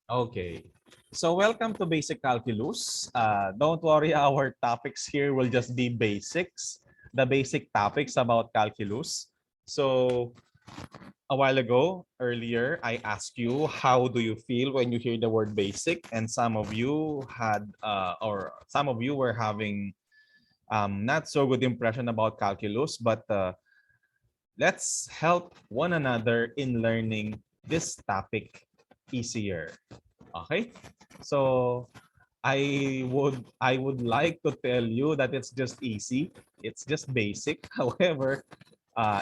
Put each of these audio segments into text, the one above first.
Okay. So welcome to Basic Calculus. Don't worry, our topics here will just be basics, the basic topics about calculus. So a while ago, earlier, I asked you, how do you feel when you hear the word basic? And some of you had, or some of you were having not so good impression about calculus, but let's help one another in learning this topic easier. Okay? So I would like to tell you that it's just easy. It's just basic. However,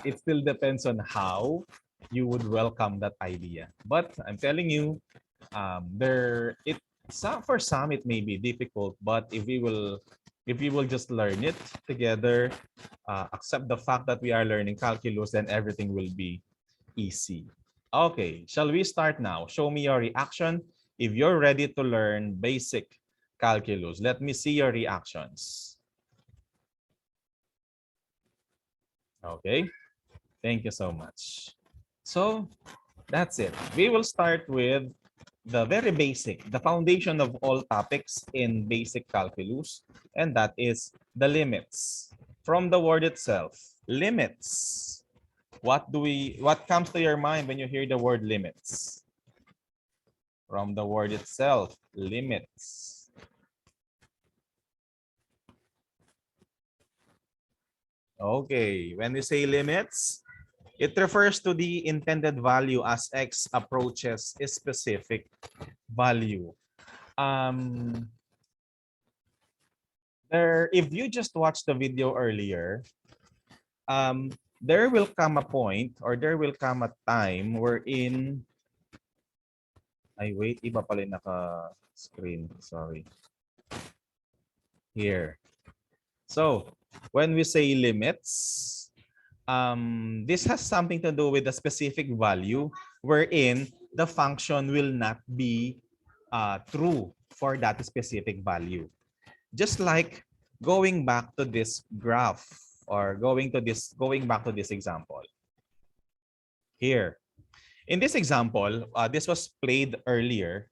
it still depends on how you would welcome that idea. But I'm telling you, for some it may be difficult, but if we will just learn it together, accept the fact that we are learning calculus, then everything will be easy. Okay, shall we start now? Show me your reaction if you're ready to learn basic calculus. Let me see your reactions. Okay, thank you so much. So that's it. We will start with the very basic, the foundation of all topics in basic calculus, and that is the limits. From the word itself, limits. What comes to your mind when you hear the word limits? From the word itself, limits. Okay, when we say limits, it refers to the intended value as x approaches a specific value. Um, if you just watched the video earlier, there will come a point or there will come a time wherein, ay wait, iba pala yung naka-screen, sorry. Here. So, when we say limits, this has something to do with a specific value wherein the function will not be true for that specific value. Just like going back to this graph or going back to this example. Here. In this example, this was played earlier.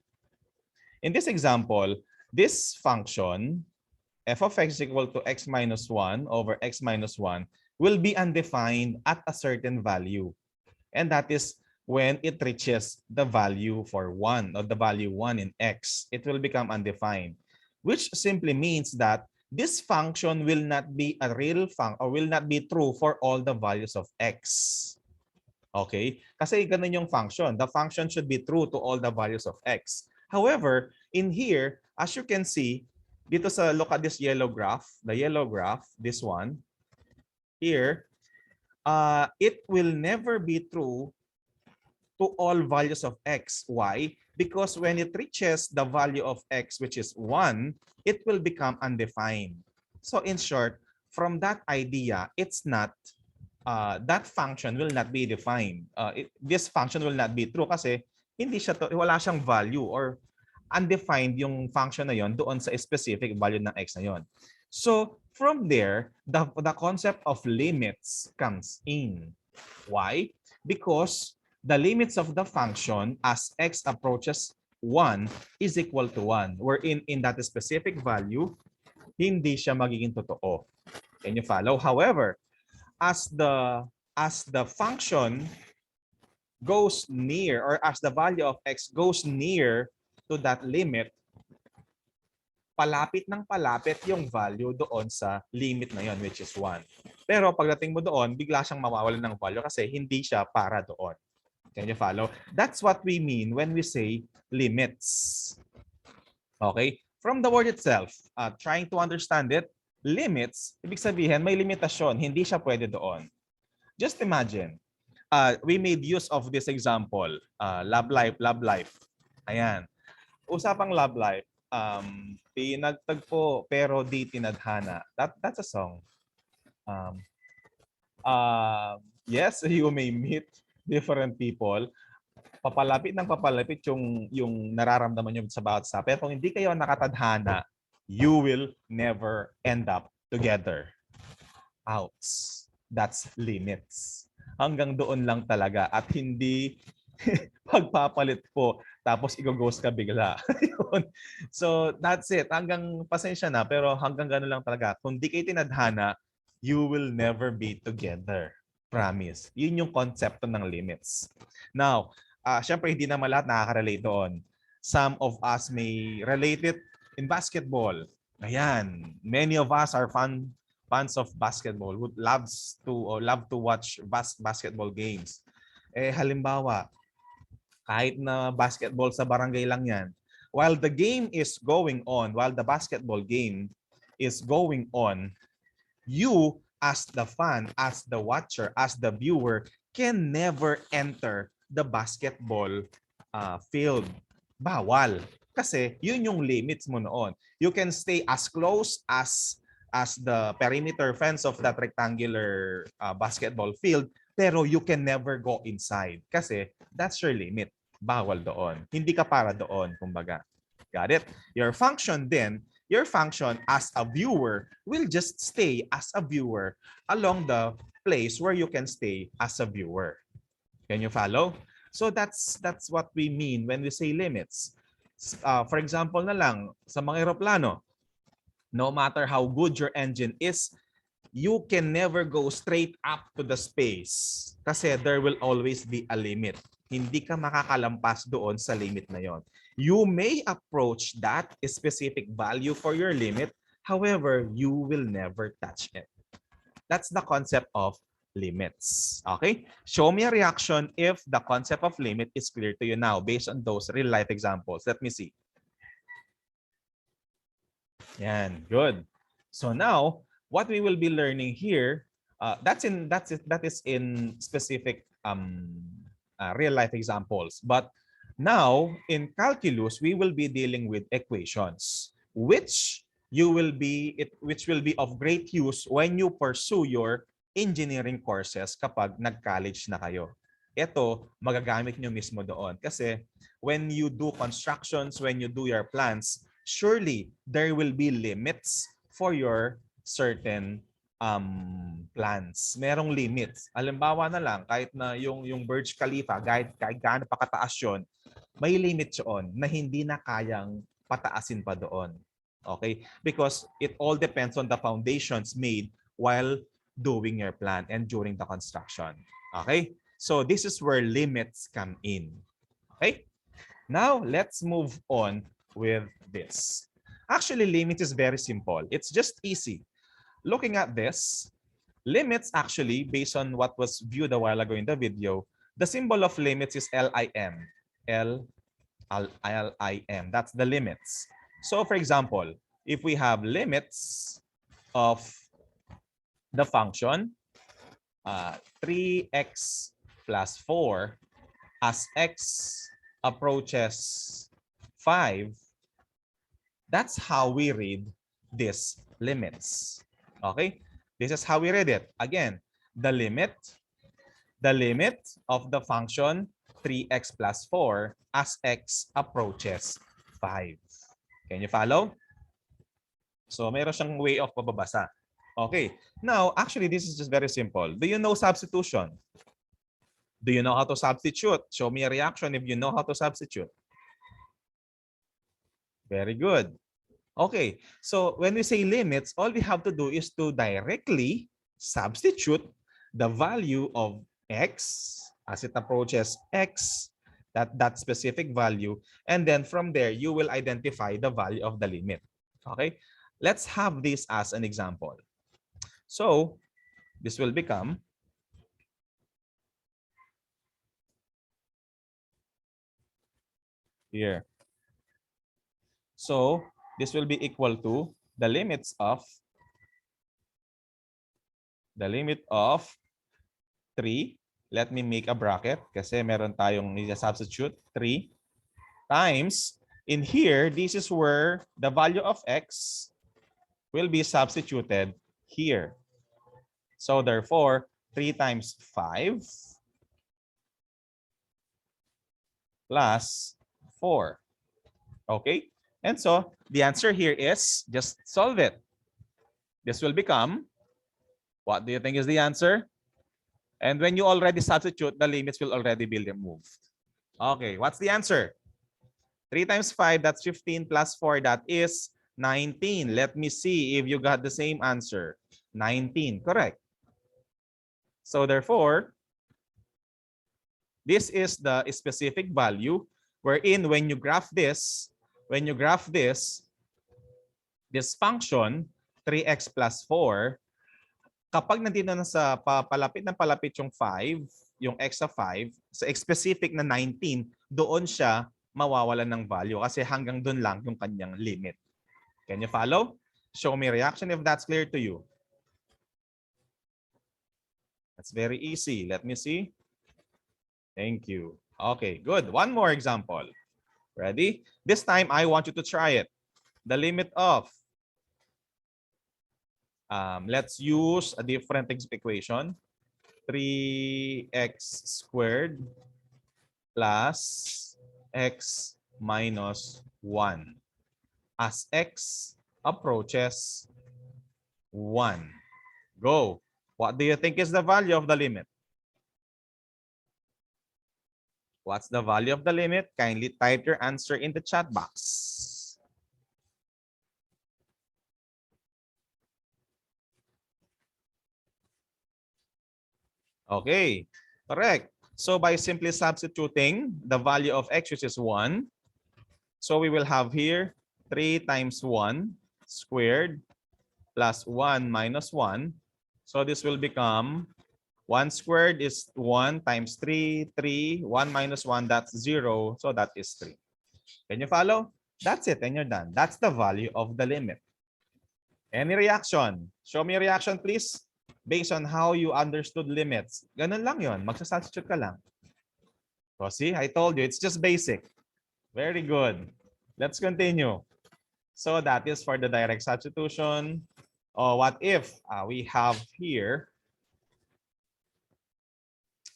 In this example, this function f of x is equal to x minus 1 over x minus 1 will be undefined at a certain value. And that is when it reaches the value for 1 or the value 1 in x, it will become undefined, which simply means that this function will not be a real function or will not be true for all the values of x. Okay? Kasi ganun yung function. The function should be true to all the values of x. However, in here, as you can see, dito sa look at this yellow graph, the yellow graph, this one, here, it will never be true to all values of x. Why? Because when it reaches the value of x, which is 1, it will become undefined. So in short, from that idea, it's not, that function will not be defined. This function will not be true kasi hindi siya wala siyang value or undefined yung function na yon doon sa specific value ng x na yon. So from there, the concept of limits comes in. Why? Because the limits of the function as x approaches 1 is equal to 1, wherein in that specific value, hindi siya magiging totoo. Can you follow? However, as the function goes near, or as the value of x goes near to that limit, palapit ng palapit yung value doon sa limit na yon, which is 1. Pero pagdating mo doon, bigla siyang mawawalan ng value kasi hindi siya para doon. Can you follow? That's what we mean when we say limits. Okay? From the word itself, trying to understand it, limits, ibig sabihin may limitasyon, hindi siya pwede doon. Just imagine, we made use of this example, love life. Ayan. Usapang love life, pinagtagpo pero di tinadhana. That's a song. Yes, you may meet different people. Papalapit ng papalapit yung nararamdaman nyo sa bawat isa. Pero kung hindi kayo nakatadhana, you will never end up together. Outs. That's limits. Hanggang doon lang talaga at hindi pagpapalit po, tapos i-ghost ka bigla. Yun. So that's it. Hanggang pasensya na, pero hanggang gano'n lang talaga. Kung di kayo tinadhana, you will never be together. Promise. Yun yung konsepto ng limits. Now, syempre hindi naman lahat nakaka-relate doon. Some of us may relate it in basketball. Ayan, many of us are fans of basketball, would love to watch basketball games. Halimbawa, kahit na basketball sa barangay lang yan, while the game is going on, while the basketball game is going on, you as the fan, as the watcher, as the viewer, can never enter the basketball field. Bawal. Kasi yun yung limits mo noon. You can stay as close as the perimeter fence of that rectangular basketball field, pero you can never go inside kasi that's your limit. Bawal doon. Hindi ka para doon, kumbaga. Got it? Your function as a viewer will just stay as a viewer along the place where you can stay as a viewer. Can you follow? So that's what we mean when we say limits. For example na lang, sa mga eroplano, no matter how good your engine is, you can never go straight up to the space kasi there will always be a limit. Hindi ka makakalampas doon sa limit na yon. You may approach that specific value for your limit, however, you will never touch it. That's the concept of limits. Okay? Show me a reaction if the concept of limit is clear to you now based on those real life examples. Let me see. Yan, good. So now, what we will be learning here, that is in specific real life examples. But now in calculus, we will be dealing with equations, which will be of great use when you pursue your engineering courses kapag nag-college na kayo. Ito, magagamit nyo mismo doon. Kasi when you do constructions, when you do your plans, surely there will be limits for your certain plans. Merong limits. Halimbawa na lang, kahit na yung Burj Khalifa, kahit gaano pa kataas yun, may limit yun na hindi na kayang pataasin pa doon. Okay? Because it all depends on the foundations made while doing your plan and during the construction. Okay? So this is where limits come in. Okay? Now, let's move on with this. Actually, limits is very simple. It's just easy. Looking at this, limits actually, based on what was viewed a while ago in the video, the symbol of limits is LIM. LIM. That's the limits. So for example, if we have limits of the function 3x plus 4 as x approaches 5, that's how we read these limits. Okay? This is how we read it. Again, the limit of the function 3x plus 4 as x approaches 5. Can you follow? So, meron siyang way of pababasa. Okay. Now, actually, this is just very simple. Do you know substitution? Do you know how to substitute? Show me a reaction if you know how to substitute. Very good. Okay, so when we say limits, all we have to do is to directly substitute the value of x as it approaches x, that specific value, and then from there, you will identify the value of the limit. Okay, let's have this as an example. So this will become here. So this will be equal to the limit of 3. Let me make a bracket kasi meron tayong i-substitute 3 times in here. This is where the value of x will be substituted here. So therefore, 3 times 5 plus 4. Okay? And so the answer here is just solve it. This will become, what do you think is the answer? And when you already substitute, the limits will already be removed. Okay, what's the answer? 3 times 5, that's 15 plus 4, that is 19. Let me see if you got the same answer. 19, correct. So therefore, this is the specific value wherein when you graph this, this function, 3x plus 4, kapag nandito na sa palapit na palapit yung 5, yung x sa 5, sa specific na 19, doon siya mawawalan ng value kasi hanggang doon lang yung kanyang limit. Can you follow? Show me reaction if that's clear to you. That's very easy. Let me see. Thank you. Okay, good. One more example. Ready? This time, I want you to try it. The limit of, let's use a different equation. 3x squared plus x minus 1 as x approaches 1. Go. What do you think is the value of the limit? What's the value of the limit? Kindly type your answer in the chat box. Okay, correct. So by simply substituting the value of x, which is 1, so we will have here 3 times 1 squared plus 1 minus 1. So this will become 1 squared is 1 times 3, 3, 1 minus 1, that's 0. So that is 3. Can you follow? That's it, and you're done. That's the value of the limit. Any reaction? Show me a reaction, please. Based on how you understood limits. Ganun lang yun. Magsasubstitute ka lang. So see, I told you, it's just basic. Very good. Let's continue. So that is for the direct substitution. What if we have here,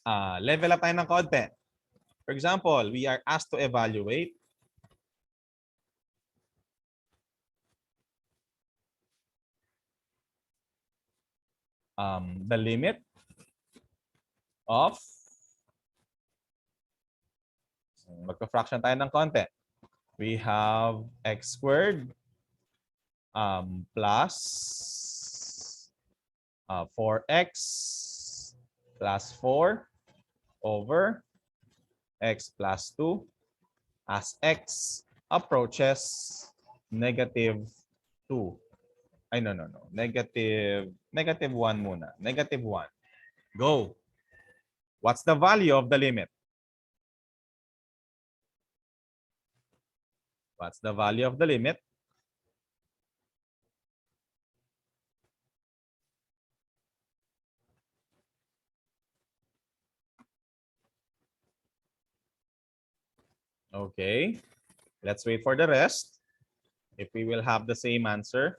level up tayo ng konti. For example, we are asked to evaluate the limit of, magka-fraction tayo ng konti. We have x squared plus 4x plus 4 over x plus 2 as x approaches negative 2. Ay, no. Negative 1 muna. Negative 1. Go. What's the value of the limit? What's the value of the limit? Okay. Let's wait for the rest. If we will have the same answer.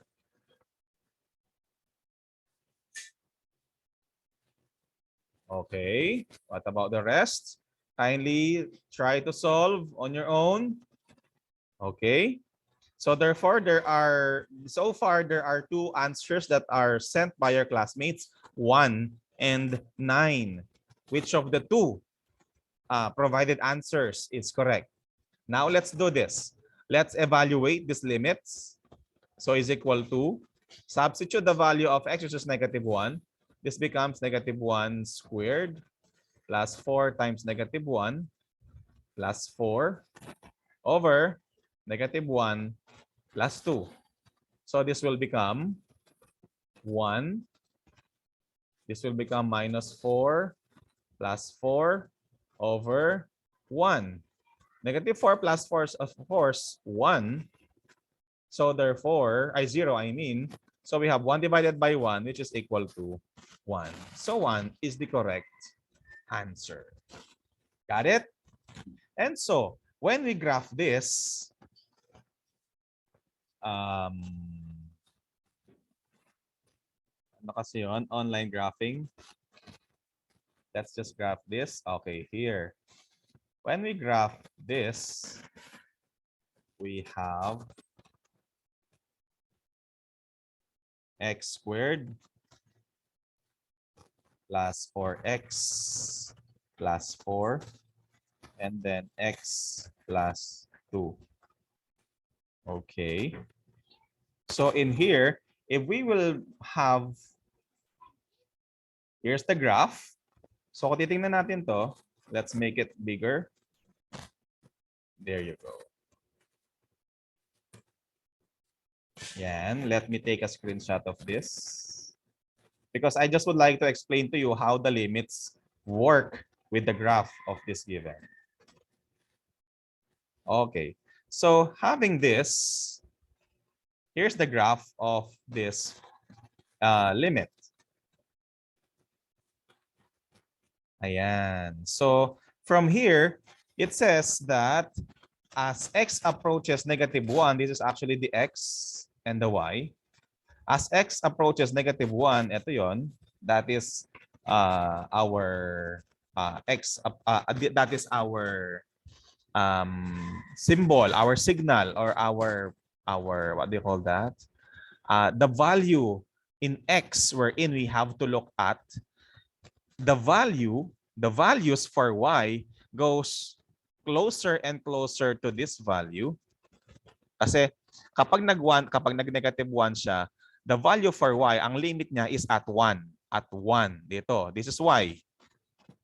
Okay. What about the rest? Kindly try to solve on your own. Okay. So therefore, so far there are 2 answers that are sent by your classmates, 1 and 9. Which of the 2 provided answers is correct? Now let's do this. Let's evaluate these limits. So is equal to, substitute the value of x, which is negative 1. This becomes negative 1 squared plus 4 times negative 1 plus 4 over negative 1 plus 2. So this will become 1. This will become minus 4 plus 4 over 1. Negative 4 plus 4 is, of course, 1. So therefore, 0, I mean. So we have 1 divided by 1, which is equal to 1. So 1 is the correct answer. Got it? And so, when we graph this, ano kasi yun? Online graphing. Let's just graph this. Okay, here. When we graph this, we have x squared plus 4x plus 4 and then x plus 2. Okay. So in here, if we will have, here's the graph. So kung titingnan natin to, let's make it bigger. There you go. Yan. Let me take a screenshot of this. Because I just would like to explain to you how the limits work with the graph of this given. Okay. So having this, here's the graph of this limit. Ayan. So from here, it says that as x approaches -1, this is actually the x and the y. As x approaches -1, ito yon, that is our that is our symbol, our signal, or our what do you call that? The value in x wherein we have to look at the values for y goes closer and closer to this value. Kasi kapag nag-1 siya, the value for y, ang limit niya is at 1. At 1 dito. This is y.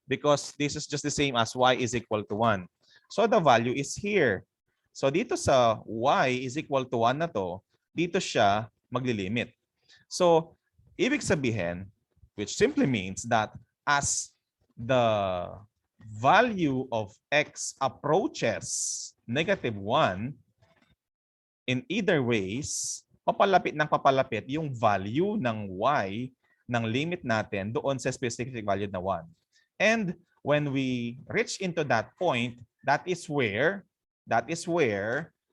Because this is just the same as y is equal to 1. So the value is here. So dito sa y is equal to 1 na to, dito siya maglilimit. So ibig sabihin, which simply means that as the value of x approaches -1, in either ways, papalapit ng papalapit yung value ng y ng limit natin doon sa specific value na 1. And when we reach into that point, that is where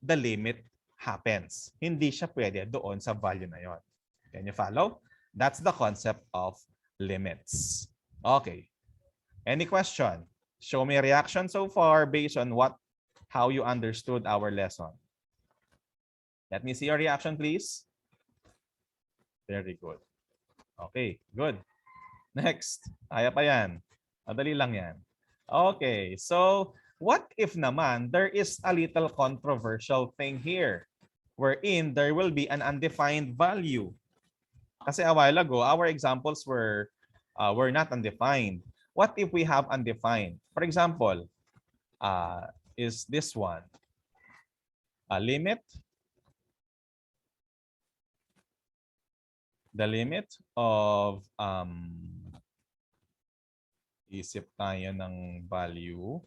the limit happens. Hindi siya pwede doon sa value na yon. Can you follow? That's the concept of limits. Okay. Any question? Show me a reaction so far based on how you understood our lesson. Let me see your reaction, please. Very good. Okay, good. Next. Kaya pa yan. Madali lang yan. Okay, so what if naman there is a little controversial thing here wherein there will be an undefined value? Kasi a while ago, our examples were not undefined. What if we have undefined? For example, is this one a limit? The limit of isip tayo ng value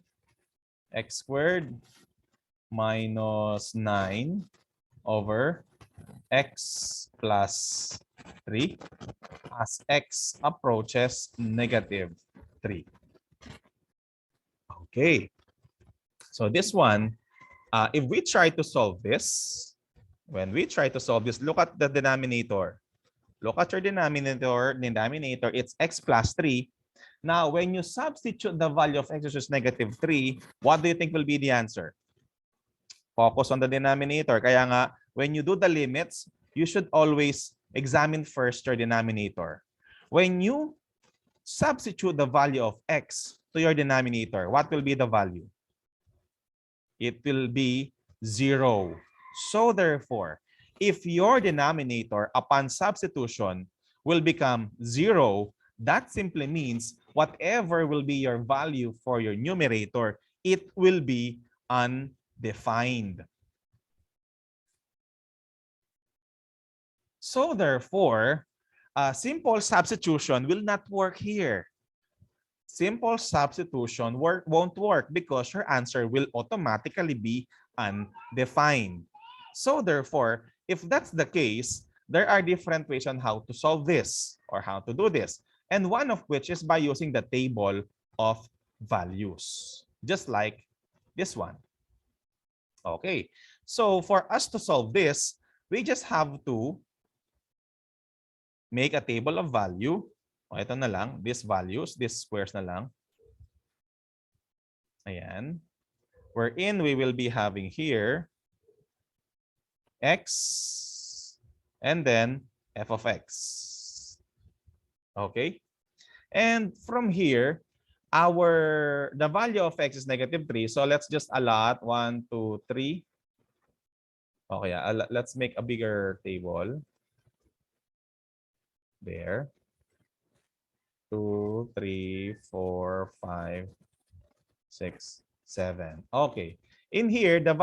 x squared minus 9 over x plus 3 as x approaches -3. Okay. So this one, if we try to solve this, when we try to solve this, look at the denominator. Look at your denominator, it's x plus 3. Now, when you substitute the value of x which is -3, what do you think will be the answer? Focus on the denominator. Kaya nga, when you do the limits, you should always examine first your denominator. When you substitute the value of x to your denominator, what will be the value? It will be 0. So therefore, if your denominator upon substitution will become 0, that simply means whatever will be your value for your numerator, it will be undefined. So therefore, simple substitution will not work here. Simple substitution won't work because your answer will automatically be undefined. So therefore, if that's the case, there are different ways on how to solve this or how to do this. And one of which is by using the table of values, just like this one. Okay, so for us to solve this, we just have to make a table of value. O, ito na lang, these values, these squares na lang. Ayan. Wherein we will be having here x and then f of x. Okay? And from here, the value of x is -3. So let's just allot 1, 2, 3. Okay, let's make a bigger table. There. 2, 3, 4, 5, 6, 7. Okay. In here, the